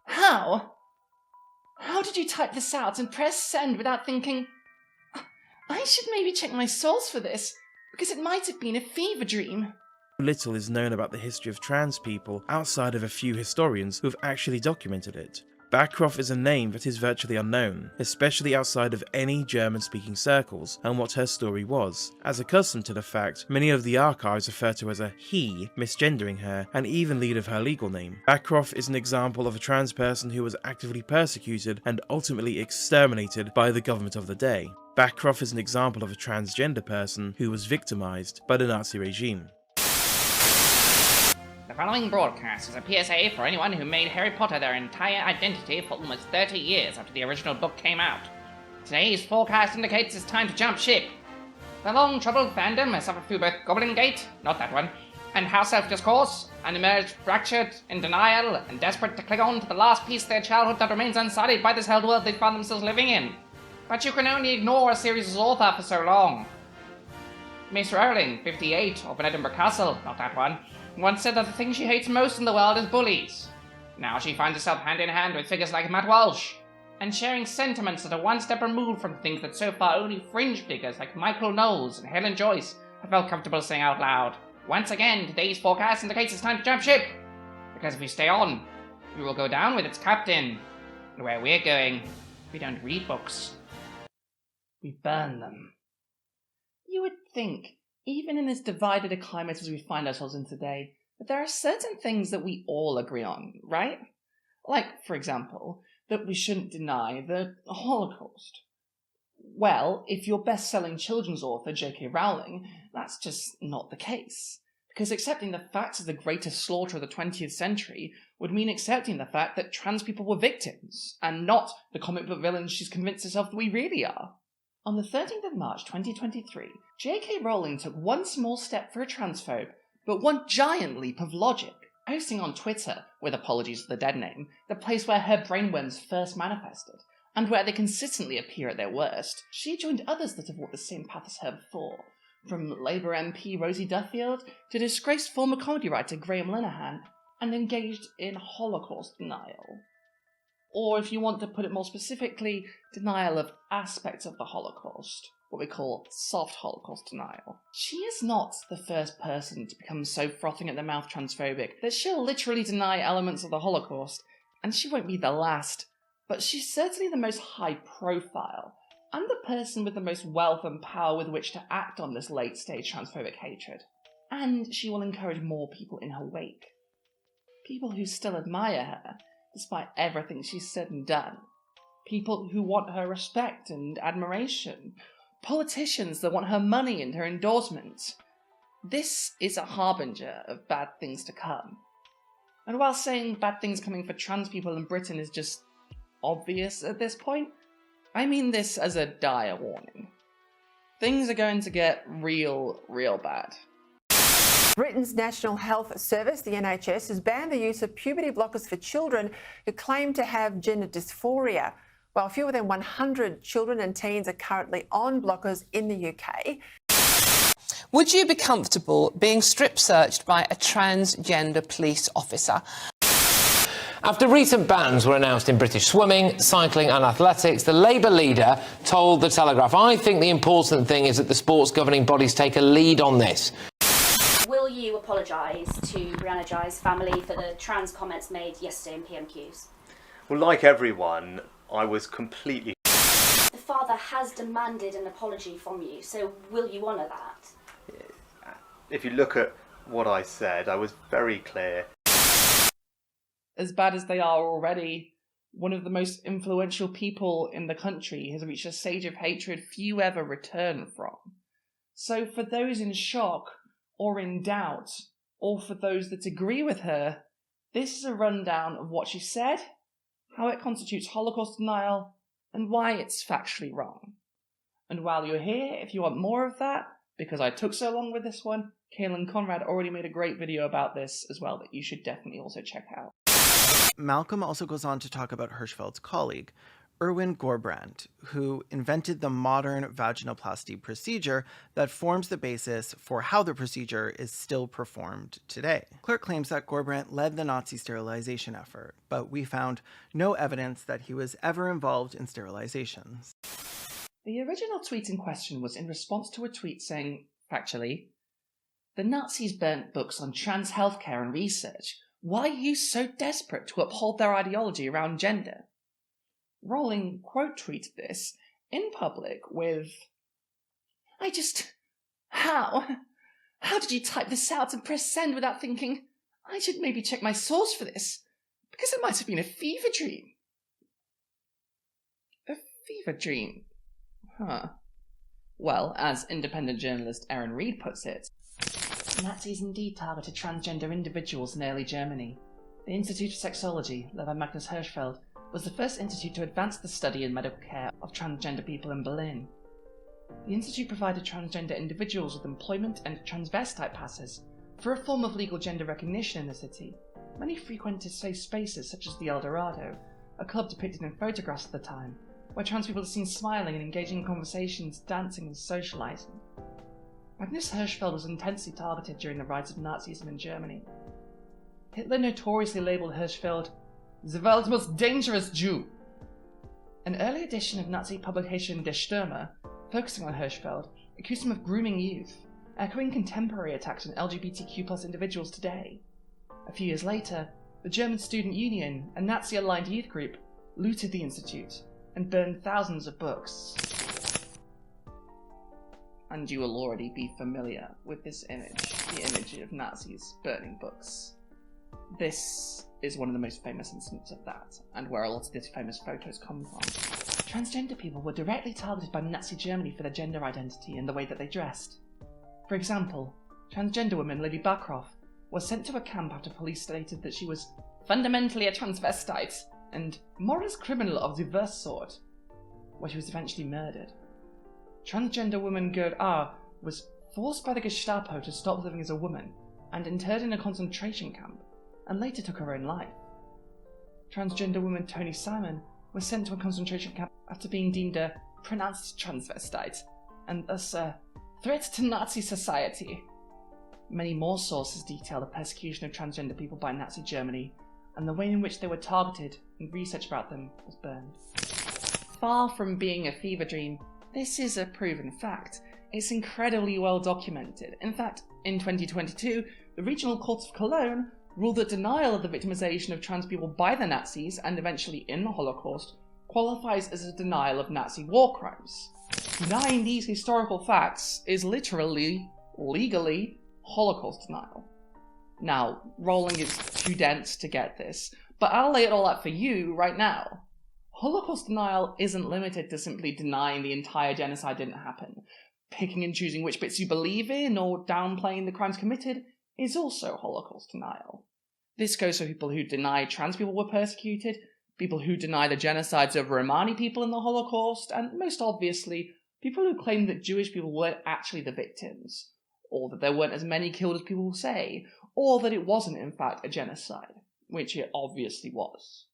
How? How did you type this out and press send without thinking, I should maybe check my source for this, because it might have been a fever dream? Little is known about the history of trans people outside of a few historians who have actually documented it. Backroff is a name that is virtually unknown, especially outside of any German-speaking circles, and what her story was, as accustomed to the fact many of the archives refer to her as a he, misgendering her, and even lead of her legal name. Backroff is an example of a trans person who was actively persecuted and ultimately exterminated by the government of the day. Backroff is an example of a transgender person who was victimized by the Nazi regime. The following broadcast is a PSA for anyone who made Harry Potter their entire identity for almost 30 years after the original book came out. Today's forecast indicates it's time to jump ship. The long-troubled fandom has suffered through both Goblin Gate, not that one, and House Elf Discourse, and emerged fractured, in denial, and desperate to cling on to the last piece of their childhood that remains unsullied by this held world they found themselves living in. But you can only ignore a series' author for so long. Miss Rowling, 58, of Edinburgh Castle, not that one, once said that the thing she hates most in the world is bullies. Now she finds herself hand in hand with figures like Matt Walsh, and sharing sentiments that are one step removed from things that so far only fringe figures like Michael Knowles and Helen Joyce have felt comfortable saying out loud. Once again, today's forecast indicates it's time to jump ship, because if we stay on, we will go down with its captain. And where we're going, we don't read books. We burn them. You would think, even in as divided a climate as we find ourselves in today, that there are certain things that we all agree on, right? Like, for example, that we shouldn't deny the Holocaust. Well, if you're best-selling children's author J.K. Rowling, that's just not the case. Because accepting the facts of the greatest slaughter of the 20th century would mean accepting the fact that trans people were victims, and not the comic book villains she's convinced herself that we really are. On the 13th of March 2023, J.K. Rowling took one small step for a transphobe, but one giant leap of logic. Posting on Twitter, with apologies for the dead name, the place where her brainworms first manifested, and where they consistently appear at their worst, she joined others that have walked the same path as her before, from Labour MP Rosie Duffield to disgraced former comedy writer Graham Linehan, and engaged in Holocaust denial. Or if you want to put it more specifically, denial of aspects of the Holocaust, what we call soft Holocaust denial. She is not the first person to become so frothing at the mouth transphobic that she'll literally deny elements of the Holocaust, and she won't be the last, but she's certainly the most high profile, and the person with the most wealth and power with which to act on this late-stage transphobic hatred. And she will encourage more people in her wake. People who still admire her, despite everything she's said and done. People who want her respect and admiration. Politicians that want her money and her endorsements. This is a harbinger of bad things to come. And while saying bad things coming for trans people in Britain is just obvious at this point, I mean this as a dire warning. Things are going to get real bad. Britain's National Health Service, the NHS, has banned the use of puberty blockers for children who claim to have gender dysphoria. While fewer than 100 children and teens are currently on blockers in the UK. Would you be comfortable being strip-searched by a transgender police officer? After recent bans were announced in British swimming, cycling and athletics, the Labour leader told The Telegraph, "I think the important thing is that the sports governing bodies take a lead on this." Will you apologise to Brianna Jai's family for the trans comments made yesterday in PMQs? Well, like everyone, I was completely... The father has demanded an apology from you, so will you honour that? If you look at what I said, I was very clear. As bad as they are already, one of the most influential people in the country has reached a stage of hatred few ever return from. So for those in shock, or in doubt, or for those that agree with her, this is a rundown of what she said, how it constitutes Holocaust denial, and why it's factually wrong. And while you're here, if you want more of that, because I took so long with this one, Kaylin Conrad already made a great video about this as well that you should definitely also check out. Malcolm also goes on to talk about Hirschfeld's colleague. Erwin Gorbrandt, who invented the modern vaginoplasty procedure that forms the basis for how the procedure is still performed today. Clark claims that Gorbrandt led the Nazi sterilization effort, but we found no evidence that he was ever involved in sterilizations. The original tweet in question was in response to a tweet saying, factually, "The Nazis burnt books on trans healthcare and research. Why are you so desperate to uphold their ideology around gender?" Rowling quote tweeted this in public with, How did you type this out and press send without thinking, I should maybe check my source for this, because it might have been a fever dream? A fever dream? Huh. Well, as independent journalist Erin Reed puts it, Nazis indeed targeted transgender individuals in early Germany. The Institute of Sexology, led by Magnus Hirschfeld, was the first institute to advance the study and medical care of transgender people in Berlin. The institute provided transgender individuals with employment and transvestite passes for a form of legal gender recognition in the city. Many frequented safe spaces such as the El Dorado, a club depicted in photographs at the time, where trans people are seen smiling and engaging in conversations, dancing and socialising. Magnus Hirschfeld was intensely targeted during the rise of Nazism in Germany. Hitler notoriously labelled Hirschfeld the world's most dangerous Jew. An early edition of Nazi publication Der Stürmer, focusing on Hirschfeld, accused him of grooming youth, echoing contemporary attacks on LGBTQ+ individuals today. A few years later, the German Student Union, a Nazi-aligned youth group, looted the institute and burned thousands of books. And you will already be familiar with this image, the image of Nazis burning books. This is one of the most famous instances of that, and where a lot of these famous photos come from. Transgender people were directly targeted by Nazi Germany for their gender identity and the way that they dressed. For example, transgender woman Lily Backroff was sent to a camp after police stated that she was fundamentally a transvestite and morals criminal of the worst sort, where she was eventually murdered. Transgender woman Gerd A. was forced by the Gestapo to stop living as a woman and interred in a concentration camp, and later took her own life. Transgender woman Toni Simon was sent to a concentration camp after being deemed a pronounced transvestite, and thus a threat to Nazi society. Many more sources detail the persecution of transgender people by Nazi Germany, and the way in which they were targeted and research about them was burned. Far from being a fever dream, this is a proven fact. It's incredibly well documented. In fact, in 2022, the Regional Court of Cologne ruled that denial of the victimization of trans people by the Nazis, and eventually in the Holocaust, qualifies as a denial of Nazi war crimes. Denying these historical facts is literally, legally, Holocaust denial. Now, Rowling is too dense to get this, but I'll lay it all out for you right now. Holocaust denial isn't limited to simply denying the entire genocide didn't happen. Picking and choosing which bits you believe in or downplaying the crimes committed is also Holocaust denial. This goes for people who deny trans people were persecuted, people who deny the genocides of Romani people in the Holocaust, and most obviously, people who claim that Jewish people weren't actually the victims, or that there weren't as many killed as people say, or that it wasn't in fact a genocide, which it obviously was.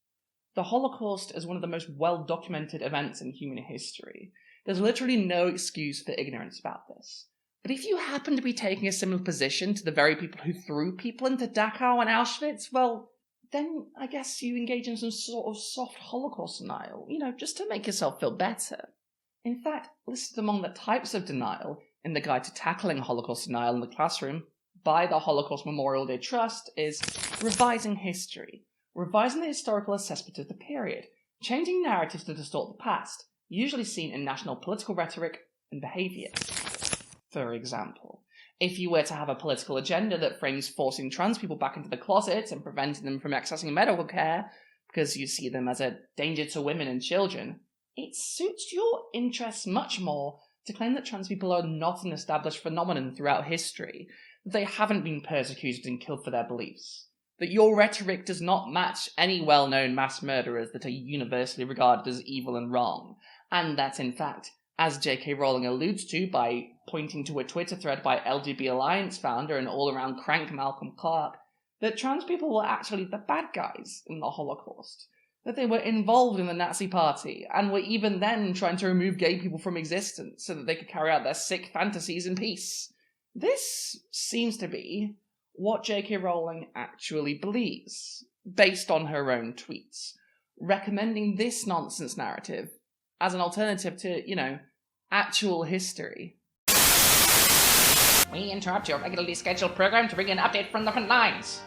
The Holocaust is one of the most well-documented events in human history. There's literally no excuse for ignorance about this. But if you happen to be taking a similar position to the very people who threw people into Dachau and Auschwitz, well, then I guess you engage in some sort of soft Holocaust denial, just to make yourself feel better. In fact, listed among the types of denial in the Guide to Tackling Holocaust Denial in the Classroom by the Holocaust Memorial Day Trust is revising history, revising the historical assessment of the period, changing narratives to distort the past, usually seen in national political rhetoric and behaviour. For example, if you were to have a political agenda that frames forcing trans people back into the closet and preventing them from accessing medical care because you see them as a danger to women and children, it suits your interests much more to claim that trans people are not an established phenomenon throughout history, that they haven't been persecuted and killed for their beliefs, that your rhetoric does not match any well-known mass murderers that are universally regarded as evil and wrong, and that, in fact, as J.K. Rowling alludes to by pointing to a Twitter thread by LGBT Alliance founder and all-around crank Malcolm Clark, that trans people were actually the bad guys in the Holocaust, that they were involved in the Nazi Party and were even then trying to remove gay people from existence so that they could carry out their sick fantasies in peace. This seems to be what J.K. Rowling actually believes, based on her own tweets, recommending this nonsense narrative as an alternative to, actual history. We interrupt your regularly scheduled program to bring you an update from the front lines.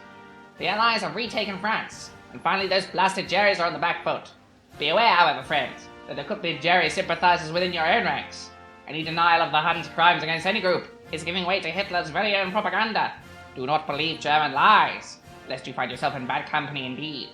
The Allies have retaken France, and finally those blasted Jerrys are on the back foot. Be aware, however, friends, that there could be Jerry sympathizers within your own ranks. Any denial of the Huns' crimes against any group is giving way to Hitler's very own propaganda. Do not believe German lies, lest you find yourself in bad company indeed.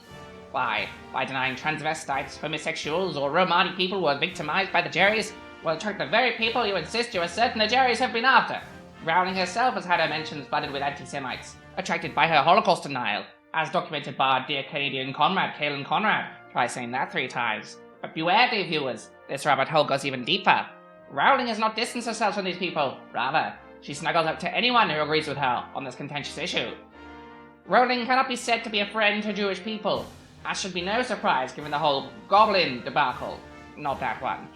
Why, by denying transvestites, homosexuals, or Romani people who are victimized by the Jerrys, will attract the very people you insist you are certain the Jerrys have been after. Rowling herself has had her mentions flooded with anti-Semites, attracted by her Holocaust denial, as documented by our dear Canadian comrade, Caelan Conrad. Try saying that 3 times. But beware, dear viewers, this rabbit hole goes even deeper. Rowling has not distanced herself from these people. Rather, she snuggles up to anyone who agrees with her on this contentious issue. Rowling cannot be said to be a friend to Jewish people, as should be no surprise given the whole goblin debacle. Not that one.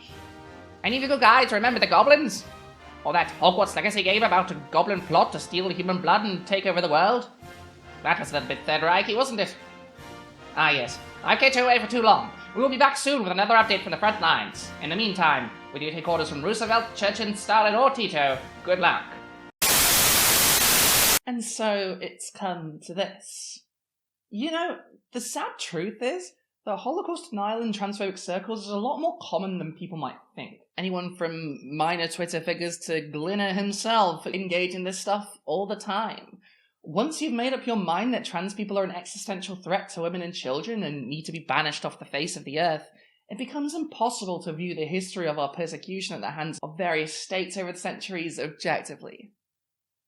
Any of you guys remember the goblins? Or that Hogwarts Legacy game about a goblin plot to steal human blood and take over the world? That was a little bit Third Reich-y, wasn't it? Ah yes, I've kept you away for too long. We will be back soon with another update from the front lines. In the meantime, will you take orders from Roosevelt, Churchill, Stalin, or Tito? Good luck. And so it's come to this. The sad truth is that Holocaust denial in transphobic circles is a lot more common than people might think. Anyone from minor Twitter figures to Glinner himself engage in this stuff all the time. Once you've made up your mind that trans people are an existential threat to women and children and need to be banished off the face of the earth, it becomes impossible to view the history of our persecution at the hands of various states over the centuries objectively.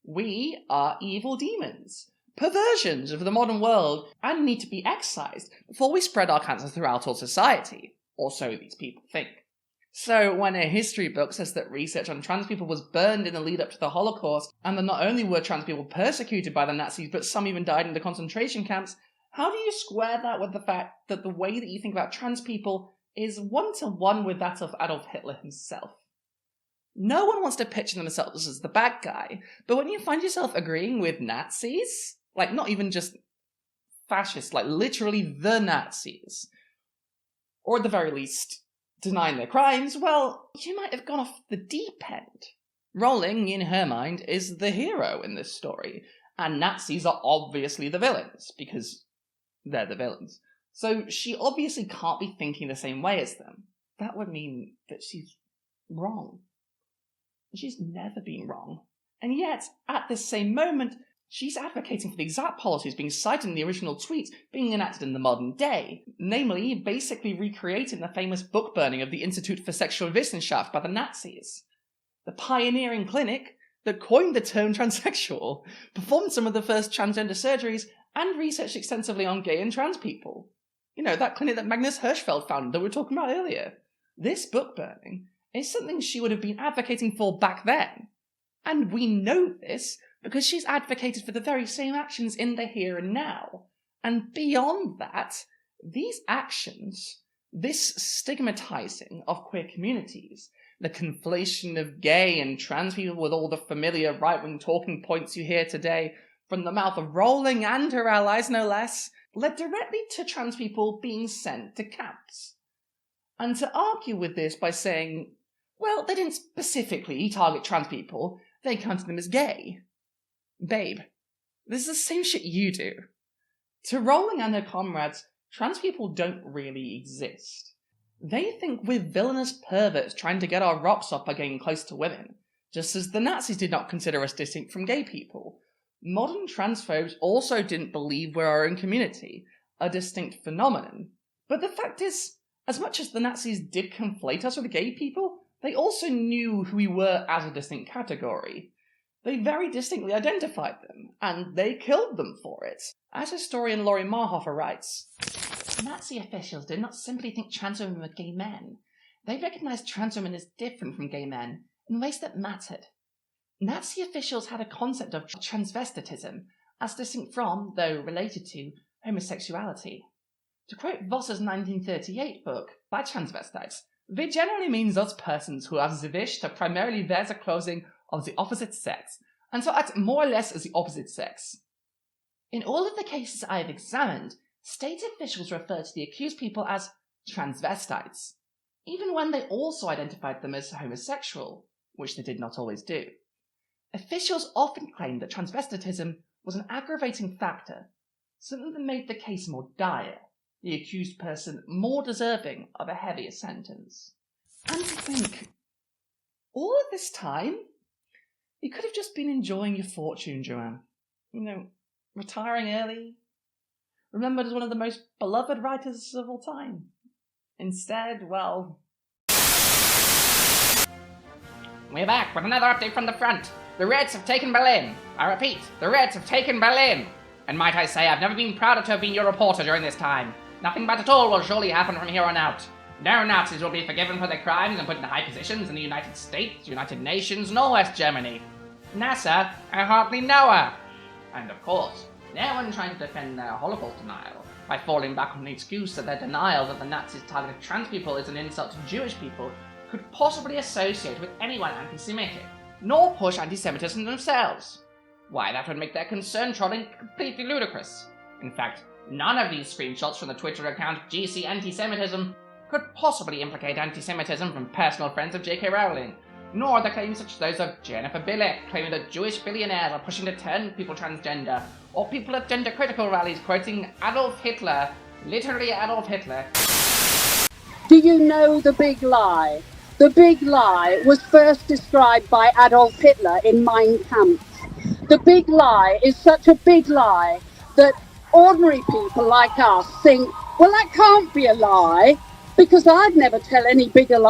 We are evil demons, perversions of the modern world, and need to be excised before we spread our cancer throughout all society, or so these people think. So when a history book says that research on trans people was burned in the lead up to the Holocaust, and that not only were trans people persecuted by the Nazis, but some even died in the concentration camps, how do you square that with the fact that the way that you think about trans people is one-to-one with that of Adolf Hitler himself? No one wants to picture themselves as the bad guy, but when you find yourself agreeing with Nazis, like not even just fascists, like literally the Nazis, or at the very least, denying their crimes, well, you might have gone off the deep end. Rowling, in her mind, is the hero in this story, and Nazis are obviously the villains, because they're the villains. So she obviously can't be thinking the same way as them. That would mean that she's wrong. She's never been wrong. And yet, at this same moment, she's advocating for the exact policies being cited in the original tweets being enacted in the modern day, namely, basically recreating the famous book burning of the Institute for Sexual Wissenschaft by the Nazis. The pioneering clinic that coined the term transsexual, performed some of the first transgender surgeries, and researched extensively on gay and trans people. That clinic that Magnus Hirschfeld founded that we were talking about earlier. This book burning is something she would have been advocating for back then. And we know this because she's advocated for the very same actions in the here and now. And beyond that, these actions, this stigmatizing of queer communities, the conflation of gay and trans people with all the familiar right-wing talking points you hear today from the mouth of Rowling and her allies, no less, led directly to trans people being sent to camps. And to argue with this by saying, well, they didn't specifically target trans people, they counted them as gay. Babe, this is the same shit you do. To Rowling and her comrades, trans people don't really exist. They think we're villainous perverts trying to get our rocks off by getting close to women, just as the Nazis did not consider us distinct from gay people. Modern transphobes also didn't believe we're our own community, a distinct phenomenon. But the fact is, as much as the Nazis did conflate us with gay people, they also knew who we were as a distinct category. They very distinctly identified them, and they killed them for it. As historian Laurie Marhofer writes, Nazi officials did not simply think trans women were gay men. They recognized trans women as different from gay men in ways that mattered. Nazi officials had a concept of transvestitism as distinct from, though related to, homosexuality. To quote Voss's 1938 book, by transvestites, they generally mean those persons who have the wish to primarily wear the clothing of the opposite sex, and so act more or less as the opposite sex. In all of the cases I have examined, state officials refer to the accused people as transvestites, even when they also identified them as homosexual, which they did not always do. Officials often claimed that transvestitism was an aggravating factor, something that made the case more dire, the accused person more deserving of a heavier sentence. And to think, all of this time, you could have just been enjoying your fortune, Joanne. You know, retiring early, remembered as one of the most beloved writers of all time. Instead, well... We're back with another update from the front. The Reds have taken Berlin. I repeat, the Reds have taken Berlin. And might I say, I've never been prouder to have been your reporter during this time. Nothing bad at all will surely happen from here on out. No Nazis will be forgiven for their crimes and put in high positions in the United States, United Nations, nor West Germany. NASA, I hardly know her. And of course, no one trying to defend their Holocaust denial by falling back on the excuse that their denial that the Nazis targeted trans people is an insult to Jewish people could possibly associate with anyone anti-Semitic, nor push anti-Semitism themselves. Why, that would make their concern trolling completely ludicrous. In fact, none of these screenshots from the Twitter account GC Antisemitism could possibly implicate anti-Semitism from personal friends of J.K. Rowling, nor the claims such as those of Jennifer Bilek claiming that Jewish billionaires are pushing to turn people transgender, or people at gender-critical rallies quoting Adolf Hitler, literally Adolf Hitler. Do you know the big lie? The big lie was first described by Adolf Hitler in Mein Kampf. The big lie is such a big lie that ordinary people like us think, well, that can't be a lie, because I'd never tell any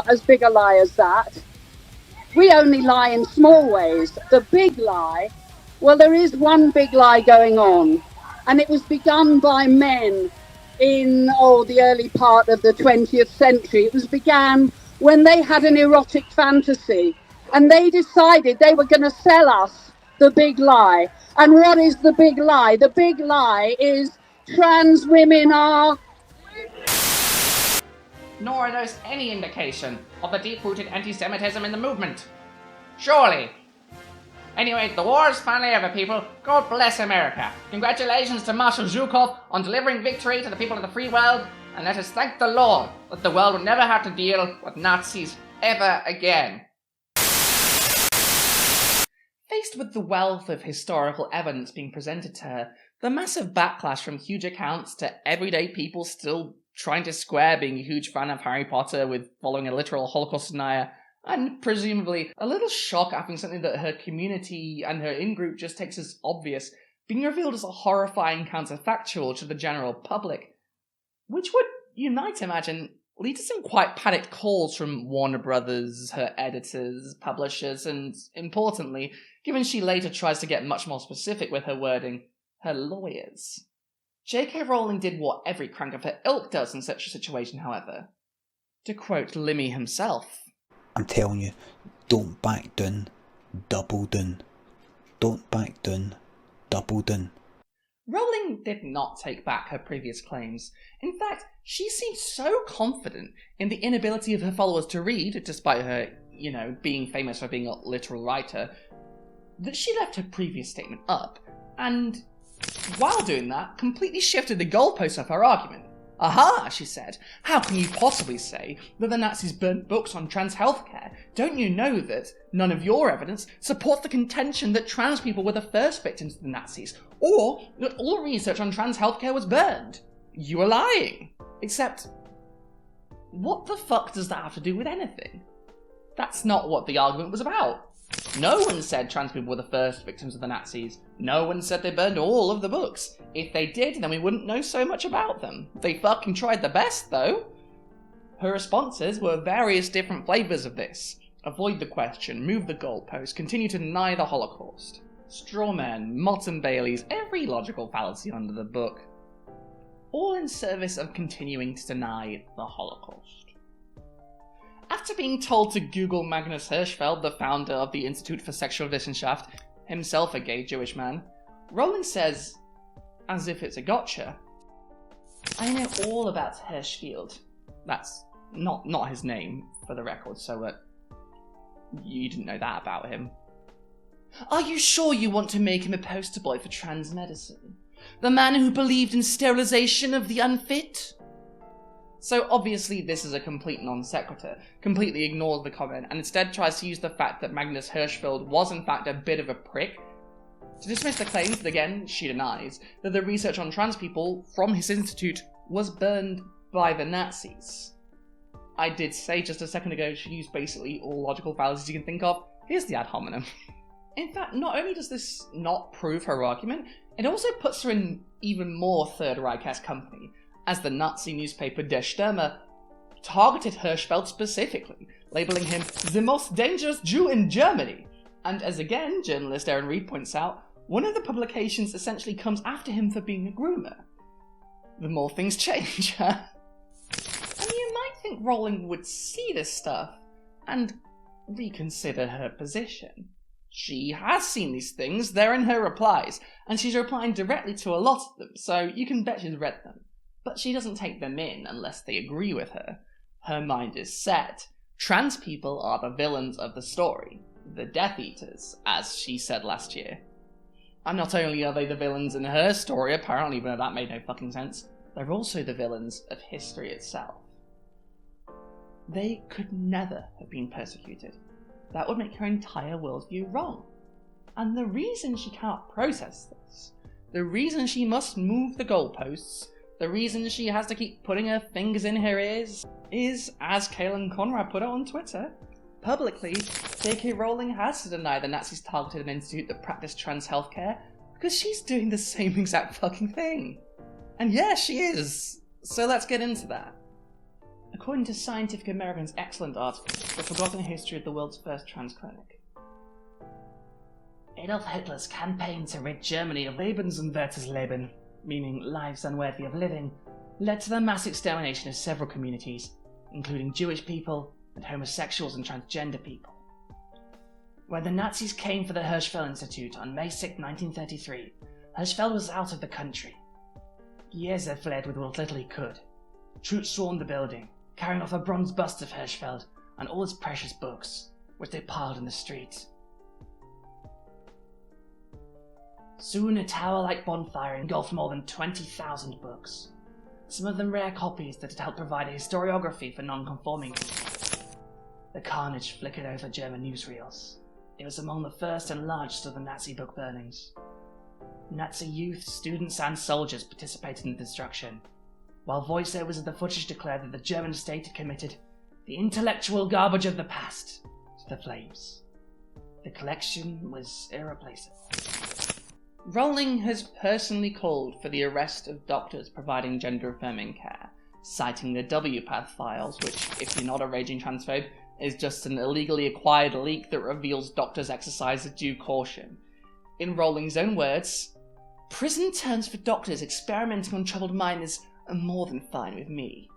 as big a lie as that. We only lie in small ways. The big lie, well, there is one big lie going on, and it was begun by men in the early part of the 20th century. It was began when they had an erotic fantasy, and they decided they were going to sell us the big lie. And what is the big lie? The big lie is trans women are... Nor are those any indication of the deep-rooted anti-Semitism in the movement. Surely. Anyway, the war is finally over, people. God bless America. Congratulations to Marshal Zhukov on delivering victory to the people of the free world, and let us thank the Lord that the world will never have to deal with Nazis ever again. Faced with the wealth of historical evidence being presented to her, the massive backlash from huge accounts to everyday people still trying to square being a huge fan of Harry Potter with following a literal Holocaust denier, and presumably a little shock having something that her community and her in-group just takes as obvious being revealed as a horrifying counterfactual to the general public, which would, you might imagine, lead to some quite panicked calls from Warner Brothers, her editors, publishers, and, importantly, given she later tries to get much more specific with her wording, her lawyers. J.K. Rowling did what every crank of her ilk does in such a situation, however. To quote Limmy himself, I'm telling you, don't back down, double down. Don't back down, double down. Rowling did not take back her previous claims. In fact, she seemed so confident in the inability of her followers to read, despite her, being famous for being a literal writer, that she left her previous statement up, and while doing that, completely shifted the goalposts of her argument. Aha, she said, how can you possibly say that the Nazis burnt books on trans healthcare? Don't you know that none of your evidence supports the contention that trans people were the first victims of the Nazis, or that all research on trans healthcare was burned? You are lying. Except, what the fuck does that have to do with anything? That's not what the argument was about. No one said trans people were the first victims of the Nazis. No one said they burned all of the books. If they did, then we wouldn't know so much about them. They fucking tried their best, though. Her responses were various different flavours of this. Avoid the question, move the goalpost, continue to deny the Holocaust. Strawmen, Mott and Bailey's, every logical fallacy under the book. All in service of continuing to deny the Holocaust. After being told to Google Magnus Hirschfeld, the founder of the Institute for Sexual Wissenschaft, himself a gay Jewish man, Rowling says, as if it's a gotcha, I know all about Hirschfeld. That's not his name, for the record, so you didn't know that about him. Are you sure you want to make him a poster boy for trans medicine? The man who believed in sterilization of the unfit? So obviously this is a complete non sequitur, completely ignores the comment, and instead tries to use the fact that Magnus Hirschfeld was in fact a bit of a prick to dismiss the claims that, again, she denies, that the research on trans people from his institute was burned by the Nazis. I did say just a second ago she used basically all logical fallacies you can think of. Here's the ad hominem. In fact, not only does this not prove her argument, it also puts her in even more Third Reich-esque company, as the Nazi newspaper Der Stürmer targeted Hirschfeld specifically, labelling him the most dangerous Jew in Germany. And as again, journalist Aaron Reed points out, one of the publications essentially comes after him for being a groomer. The more things change, huh? And you might think Rowling would see this stuff and reconsider her position. She has seen these things, they're in her replies, and she's replying directly to a lot of them, so you can bet she's read them. But she doesn't take them in unless they agree with her. Her mind is set. Trans people are the villains of the story. The Death Eaters, as she said last year. And not only are they the villains in her story, apparently, even though that made no fucking sense, they're also the villains of history itself. They could never have been persecuted. That would make her entire worldview wrong. And the reason she cannot process this, the reason she must move the goalposts, the reason she has to keep putting her fingers in her ears is, as Kaelin Conrad put it on Twitter, publicly, J.K. Rowling has to deny the Nazis targeted an institute that practiced trans healthcare because she's doing the same exact fucking thing. And yeah, she is. So let's get into that. According to Scientific American's excellent article, The Forgotten History of the World's First Trans Clinic, Adolf Hitler's campaign to rid Germany of Lebensunwertes Leben, meaning lives unworthy of living, led to the mass extermination of several communities, including Jewish people and homosexuals and transgender people. When the Nazis came for the Hirschfeld Institute on May 6, 1933, Hirschfeld was out of the country. Jeser fled with what little he could. Troops swarmed the building, carrying off a bronze bust of Hirschfeld and all his precious books, which they piled in the street. Soon a tower-like bonfire engulfed more than 20,000 books, some of them rare copies that had helped provide a historiography for non-conforming people. The carnage flickered over German newsreels. It was among the first and largest of the Nazi book burnings. Nazi youth, students and soldiers participated in the destruction, while voiceovers of the footage declared that the German state had committed the intellectual garbage of the past to the flames. The collection was irreplaceable. Rowling has personally called for the arrest of doctors providing gender-affirming care, citing the WPATH files, which, if you're not a raging transphobe, is just an illegally acquired leak that reveals doctors exercise due caution. In Rowling's own words, "Prison terms for doctors experimenting on troubled minors are more than fine with me."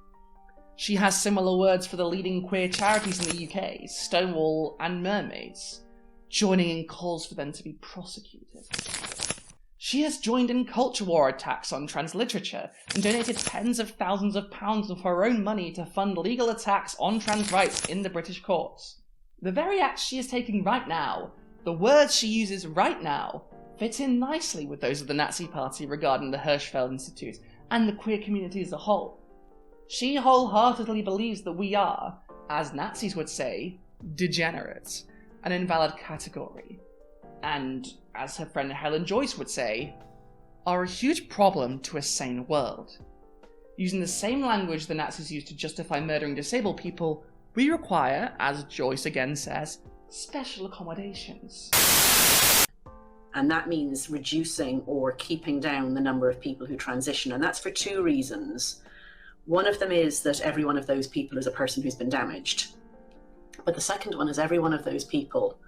She has similar words for the leading queer charities in the UK, Stonewall and Mermaids, joining in calls for them to be prosecuted. She has joined in culture war attacks on trans literature and donated tens of thousands of pounds of her own money to fund legal attacks on trans rights in the British courts. The very acts she is taking right now, the words she uses right now, fit in nicely with those of the Nazi Party regarding the Hirschfeld Institute and the queer community as a whole. She wholeheartedly believes that we are, as Nazis would say, degenerate, an invalid category, and, as her friend Helen Joyce would say, are a huge problem to a sane world. Using the same language the Nazis used to justify murdering disabled people, we require, as Joyce again says, special accommodations. And that means reducing or keeping down the number of people who transition. And that's for two reasons. One of them is that every one of those people is a person who's been damaged. But the second one is every one of those people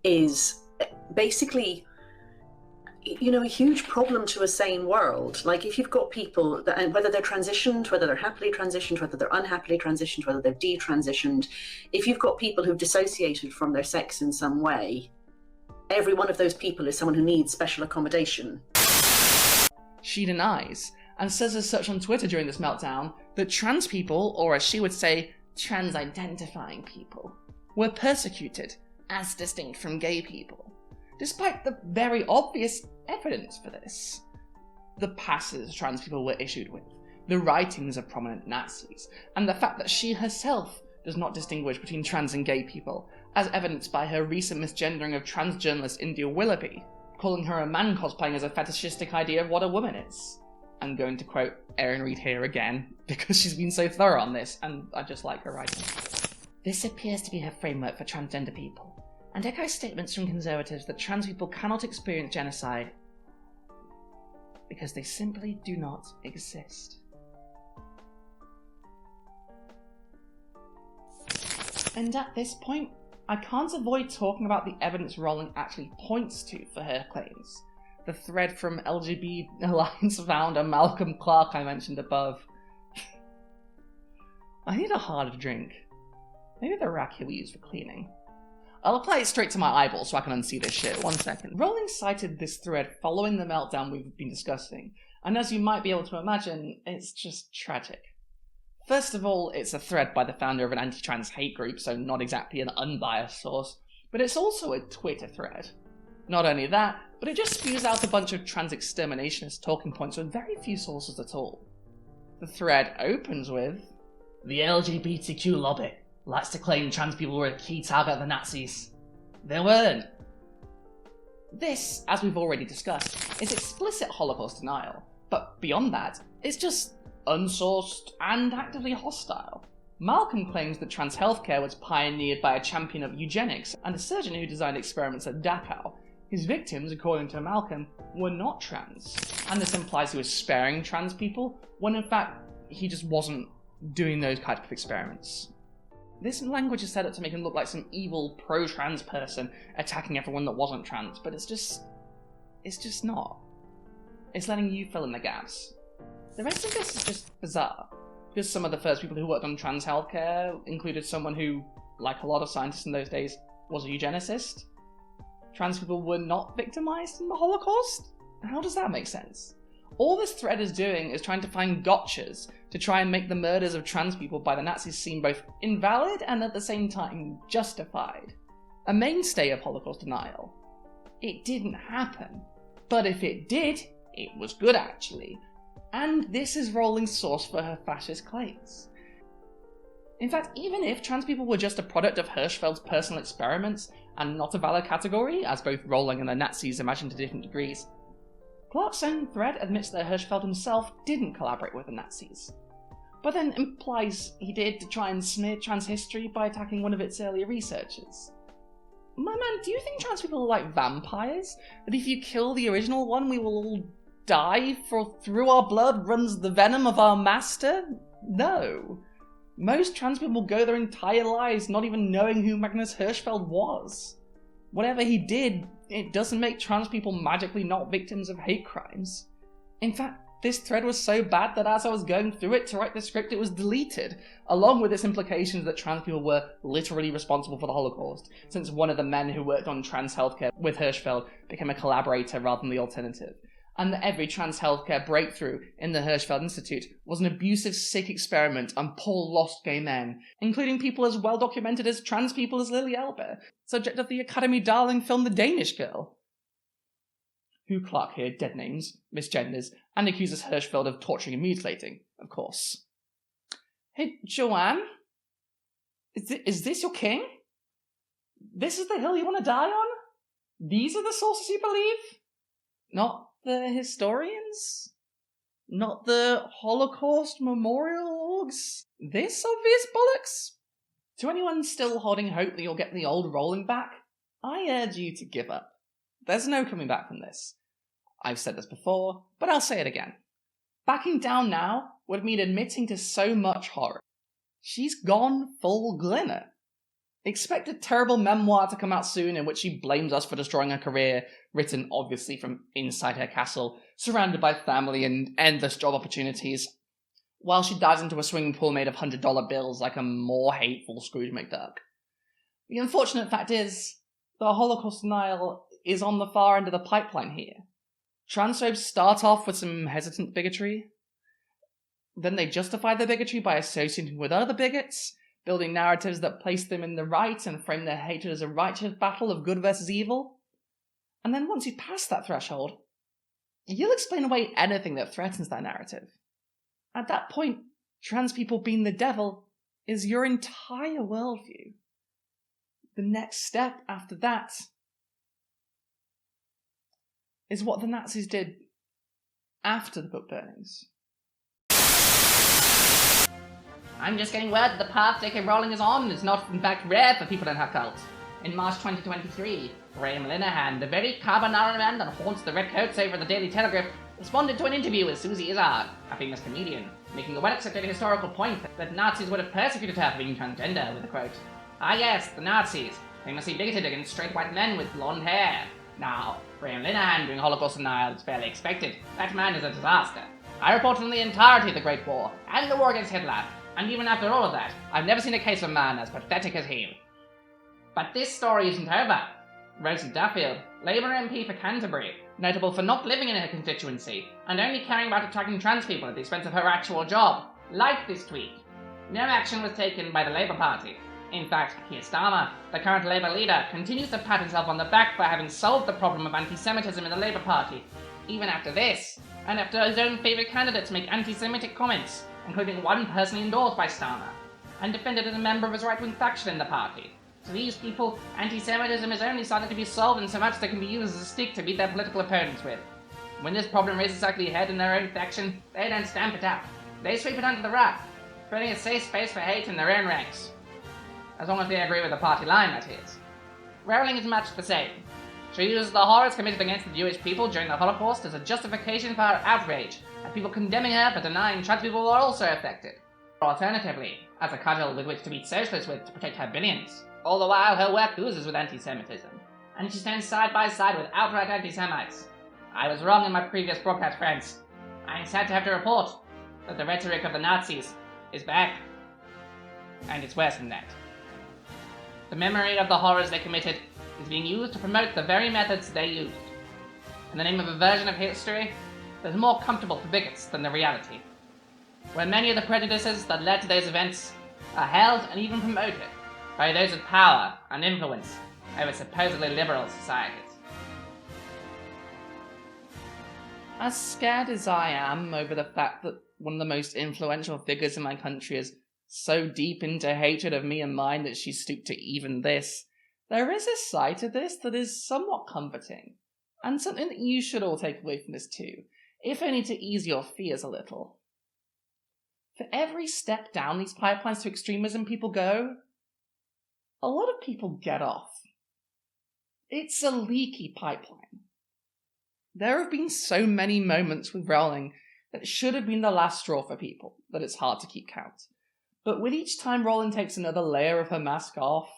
is basically, you know, a huge problem to a sane world. Like if you've got people that, and whether they're transitioned, whether they're happily transitioned, whether they're unhappily transitioned, whether they're detransitioned, if you've got people who've dissociated from their sex in some way, every one of those people is someone who needs special accommodation. She denies, and says as such on Twitter during this meltdown that trans people, or as she would say, trans-identifying people, were persecuted, as distinct from gay people, despite the very obvious evidence for this. The passes trans people were issued with, the writings of prominent Nazis, and the fact that she herself does not distinguish between trans and gay people, as evidenced by her recent misgendering of trans journalist India Willoughby, calling her a man cosplaying as a fetishistic idea of what a woman is. I'm going to quote Erin Reed here again, because she's been so thorough on this, and I just like her writing. This appears to be her framework for transgender people, and echoes statements from conservatives that trans people cannot experience genocide because they simply do not exist. And at this point, I can't avoid talking about the evidence Rowling actually points to for her claims. The thread from LGBT Alliance founder Malcolm Clark I mentioned above. I need a harder drink. Maybe the rack he'll use for cleaning. I'll apply it straight to my eyeballs so I can unsee this shit. 1 second. Rowling cited this thread following the meltdown we've been discussing, and as you might be able to imagine, it's just tragic. First of all, it's a thread by the founder of an anti-trans hate group, so not exactly an unbiased source, but it's also a Twitter thread. Not only that, but it just spews out a bunch of trans exterminationist talking points with very few sources at all. The thread opens with, "The LGBTQ lobby likes to claim trans people were a key target of the Nazis. They weren't." This, as we've already discussed, is explicit Holocaust denial, but beyond that, it's just unsourced and actively hostile. Malcolm claims that trans healthcare was pioneered by a champion of eugenics and a surgeon who designed experiments at Dachau. His victims, according to Malcolm, were not trans, and this implies he was sparing trans people, when in fact he just wasn't doing those types of experiments. This language is set up to make him look like some evil pro-trans person attacking everyone that wasn't trans, but it's just not. It's letting you fill in the gaps. The rest of this is just bizarre, because some of the first people who worked on trans healthcare included someone who, like a lot of scientists in those days, was a eugenicist. Trans people were not victimized in the Holocaust? How does that make sense? All this thread is doing is trying to find gotchas to try and make the murders of trans people by the Nazis seem both invalid and at the same time justified. A mainstay of Holocaust denial. It didn't happen. But if it did, it was good actually. And this is Rowling's source for her fascist claims. In fact, even if trans people were just a product of Hirschfeld's personal experiments and not a valid category, as both Rowling and the Nazis imagined to different degrees, Clark's own thread admits that Hirschfeld himself didn't collaborate with the Nazis, but then implies he did to try and smear trans history by attacking one of its earlier researchers. My man, do you think trans people are like vampires? That if you kill the original one, we will all die, for through our blood runs the venom of our master? No. Most trans people go their entire lives not even knowing who Magnus Hirschfeld was. Whatever he did, it doesn't make trans people magically not victims of hate crimes. In fact, this thread was so bad that as I was going through it to write the script, it was deleted, along with its implications that trans people were literally responsible for the Holocaust, since one of the men who worked on trans healthcare with Hirschfeld became a collaborator rather than the alternative, and that every trans healthcare breakthrough in the Hirschfeld Institute was an abusive, sick experiment on poor lost gay men, including people as well documented as trans people as Lily Elbe, subject of the Academy darling film The Danish Girl, who Clark here dead names, misgenders, and accuses Hirschfeld of torturing and mutilating, of course. Hey, Joanne? Is this your king? This is the hill you want to die on? These are the sources you believe? Not the historians? Not the Holocaust memorial orgs? This obvious bollocks? To anyone still holding hope that you'll get the old Rowling back, I urge you to give up. There's no coming back from this. I've said this before, but I'll say it again. Backing down now would mean admitting to so much horror. She's gone full Glinner. Expect a terrible memoir to come out soon in which she blames us for destroying her career, written obviously from inside her castle, surrounded by family and endless job opportunities, while she dives into a swimming pool made of $100 bills like a more hateful Scrooge McDuck. The unfortunate fact is, the Holocaust denial is on the far end of the pipeline here. Transphobes start off with some hesitant bigotry, Then they justify their bigotry by associating with other bigots, building narratives that place them in the right and frame their hatred as a righteous battle of good versus evil. And then once you pass that threshold, you'll explain away anything that threatens that narrative. At that point, trans people being the devil is your entire worldview. The next step after that is what the Nazis did after the book burnings. I'm just getting word that the path J.K. Rowling is on is not, in fact, rare for people in her cult. In March 2023, Graham Linehan, the very carbonara man that haunts the red coats over the Daily Telegraph, responded to an interview with Susie Izzard, a famous comedian, making a well-accepted historical point that Nazis would have persecuted her for being transgender, with a quote, "Ah yes, the Nazis, famously bigoted against straight white men with blonde hair. Now, Graham Linehan doing Holocaust denial is fairly expected. That man is a disaster. I report on the entirety of the Great War, and the war against Hitler, and even after all of that, I've never seen a case of a man as pathetic as he." But this story isn't over. Rosie Duffield, Labour MP for Canterbury, notable for not living in her constituency, and only caring about attacking trans people at the expense of her actual job, liked this tweet. No action was taken by the Labour Party. In fact, Keir Starmer, the current Labour leader, continues to pat himself on the back for having solved the problem of anti-Semitism in the Labour Party, even after this, and after his own favourite candidates make anti-Semitic comments, including one personally endorsed by Starmer, and defended as a member of his right-wing faction in the party. To these people, anti-Semitism is only starting to be solved in so much that can be used as a stick to beat their political opponents with. When this problem raises its ugly head in their own faction, they don't stamp it up. They sweep it under the rug, creating a safe space for hate in their own ranks. As long as they agree with the party line, that is. Rowling is much the same. She uses the horrors committed against the Jewish people during the Holocaust as a justification for her outrage at people condemning her for denying trans people were also affected. Or alternatively, as a cudgel with which to beat socialists with to protect her billions. All the while, her work oozes with anti-Semitism, and she stands side by side with outright anti-Semites. I was wrong in my previous broadcast, friends. I am sad to have to report that the rhetoric of the Nazis is back. And it's worse than that. The memory of the horrors they committed is being used to promote the very methods they used. In the name of a version of history that is more comfortable for bigots than the reality, where many of the prejudices that led to those events are held and even promoted by those with power and influence over supposedly liberal societies. As scared as I am over the fact that one of the most influential figures in my country is so deep into hatred of me and mine that she stooped to even this, there is a side to this that is somewhat comforting, and something that you should all take away from this too, if only to ease your fears a little. For every step down these pipelines to extremism people go, a lot of people get off. It's a leaky pipeline. There have been so many moments with Rowling that should have been the last straw for people that it's hard to keep count. But with each time Rowling takes another layer of her mask off,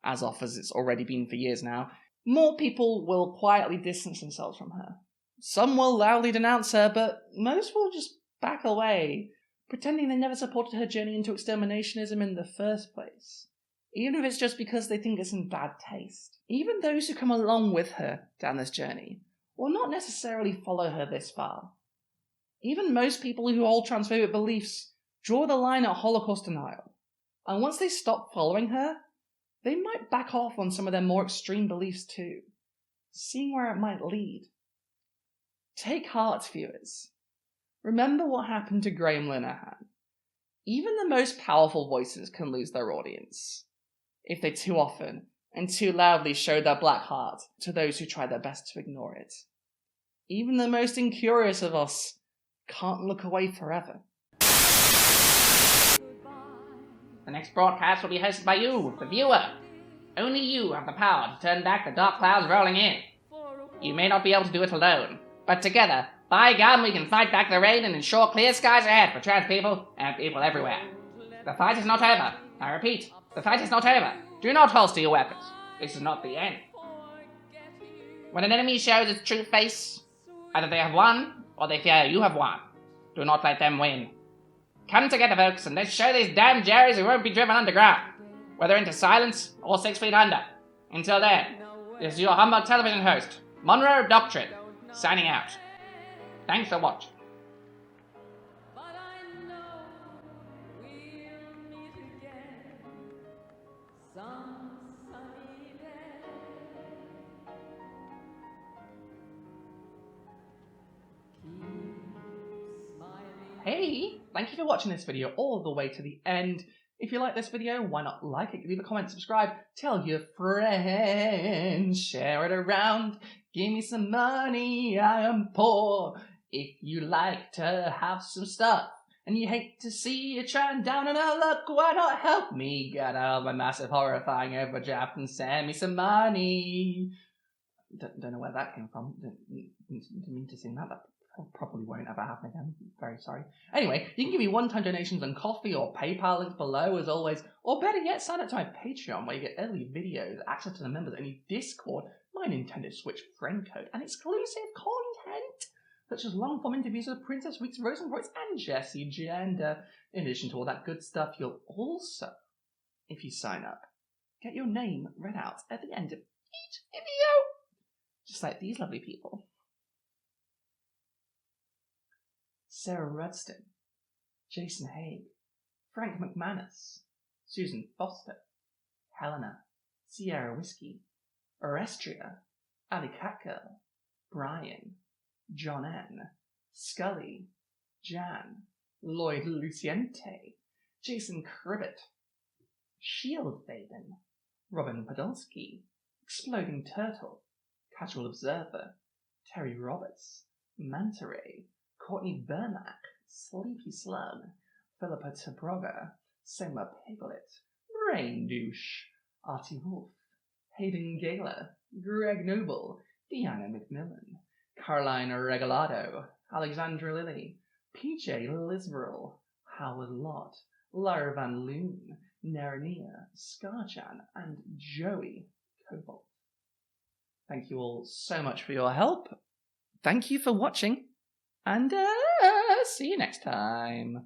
as off as it's already been for years now, more people will quietly distance themselves from her. Some will loudly denounce her, but most will just back away, pretending they never supported her journey into exterminationism in the first place. Even if it's just because they think it's in bad taste. Even those who come along with her down this journey will not necessarily follow her this far. Even most people who hold transphobic beliefs draw the line at Holocaust denial, and once they stop following her, they might back off on some of their more extreme beliefs too, seeing where it might lead. Take heart, viewers. Remember what happened to Graham Linehan. Even the most powerful voices can lose their audience if they too often and too loudly show their black heart to those who try their best to ignore it. Even the most incurious of us can't look away forever. The next broadcast will be hosted by you, the viewer. Only you have the power to turn back the dark clouds rolling in. You may not be able to do it alone, but together, by God, we can fight back the rain and ensure clear skies ahead for trans people and people everywhere. The fight is not over. I repeat, the fight is not over. Do not holster your weapons. This is not the end. When an enemy shows its true face, either they have won or they fear you have won. Do not let them win. Come together, folks, and let's show these damn Jerrys who won't be driven underground, whether into silence or 6 feet under. Until then, this is your humble television host, Monroe Doctrine, signing out. Thanks for watching. Hey, thank you for watching this video all the way to the end. If you like this video, why not like it, leave a comment, subscribe, tell your friends, share it around, give me some money, I am poor. If you like to have some stuff and you hate to see it trying down on our luck, why not help me get out of my massive horrifying overdraft and send me some money? Don't know where that came from. Didn't mean to sing that. That probably won't ever happen again. Very sorry. Anyway, you can give me one-time donations on Coffee or PayPal, links below as always. Or better yet, sign up to my Patreon where you get early videos, access to the members only Discord, my Nintendo Switch friend code, and exclusive content such as long-form interviews with Princess Weeks, Rosenkrantz, and Jessie Gender. In addition to all that good stuff, you'll also, if you sign up, get your name read out at the end of each video. Just like these lovely people. Sarah Rudston, Jason Haig, Frank McManus, Susan Foster, Helena, Sierra Whiskey, Orestria, Ali Catgirl, Brian, John N, Scully, Jan, Lloyd Luciente, Jason Cribbett, Shield Faden, Robin Podolsky, Exploding Turtle, Casual Observer, Terry Roberts, Manta Ray, Courtney Bermack, Sleepy Slug, Philippa Tabroga, Sema Piglet, Rain Douche, Artie Wolf, Hayden Gala, Greg Noble, Deanna McMillan, Caroline Regalado, Alexandra Lilly, PJ Lisborough, Howard Lott, Lara Van Loon, Narania, Scarchan, and Joey Cobalt. Thank you all so much for your help. Thank you for watching. And see you next time.